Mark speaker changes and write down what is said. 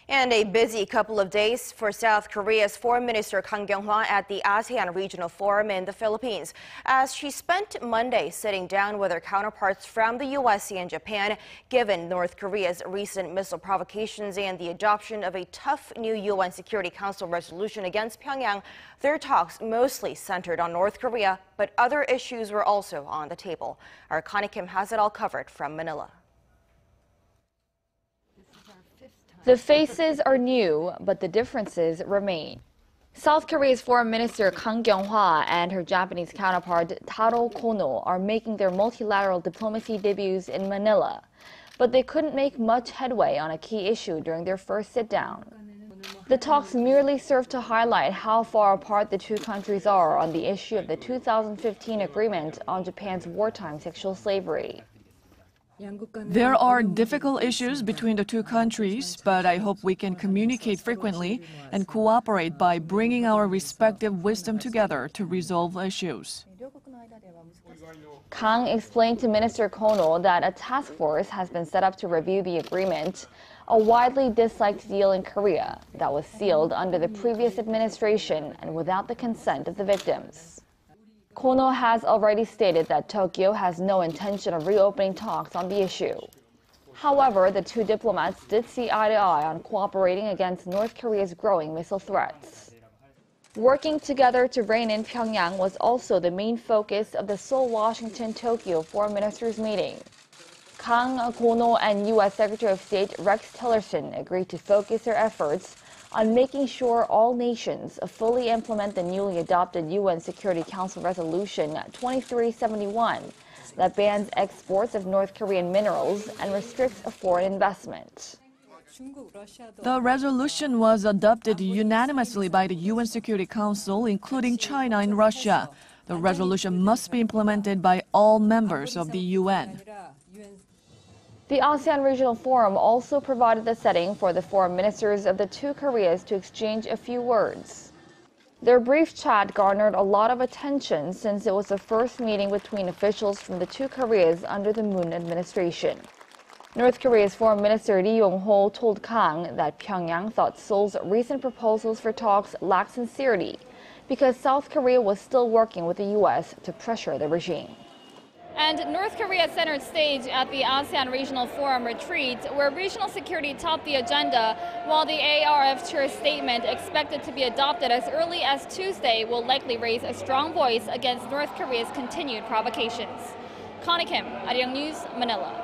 Speaker 1: And a busy couple of days for South Korea's Foreign Minister Kyung-wha at the ASEAN Regional Forum in the Philippines, as she spent Monday sitting down with her counterparts from the U.S. and Japan, given North Korea's recent missile provocations and the adoption of a tough new UN Security Council resolution against Pyongyang. Their talks mostly centered on North Korea, but other issues were also on the table. Our Connie Kim has it all covered from Manila.
Speaker 2: The faces are new, but the differences remain. South Korea's Foreign Minister Kyung-wha and her Japanese counterpart Taro Kono are making their multilateral diplomacy debuts in Manila, but they couldn't make much headway on a key issue during their first sit-down. The talks merely serve to highlight how far apart the two countries are on the issue of the 2015 agreement on Japan's wartime sexual slavery.
Speaker 3: There are difficult issues between the two countries, but I hope we can communicate frequently and cooperate by bringing our respective wisdom together to resolve issues.
Speaker 2: Kang explained to Minister Kono that a task force has been set up to review the agreement, a widely disliked deal in Korea that was sealed under the previous administration and without the consent of the victims. Kono has already stated that Tokyo has no intention of reopening talks on the issue. However, the two diplomats did see eye to eye on cooperating against North Korea's growing missile threats. Working together to rein in Pyongyang was also the main focus of the Seoul, Washington, Tokyo Foreign Ministers meeting. Kang, Kono, and U.S. Secretary of State Rex Tillerson agreed to focus their efforts on making sure all nations fully implement the newly adopted UN Security Council Resolution 2371 that bans exports of North Korean minerals and restricts foreign investment.
Speaker 3: The resolution was adopted unanimously by the UN Security Council, including China and Russia. The resolution must be implemented by all members of the UN.
Speaker 2: The ASEAN Regional Forum also provided the setting for the foreign ministers of the two Koreas to exchange a few words. Their brief chat garnered a lot of attention since it was the first meeting between officials from the two Koreas under the Moon administration. North Korea's Foreign Minister Ri Yong-ho told Kang that Pyongyang thought Seoul's recent proposals for talks lacked sincerity because South Korea was still working with the U.S. to pressure the regime.
Speaker 4: And North Korea centered stage at the ASEAN Regional Forum retreat, where regional security topped the agenda, while the ARF chair's statement, expected to be adopted as early as Tuesday, will likely raise a strong voice against North Korea's continued provocations. Connie Kim, Arirang News, Manila.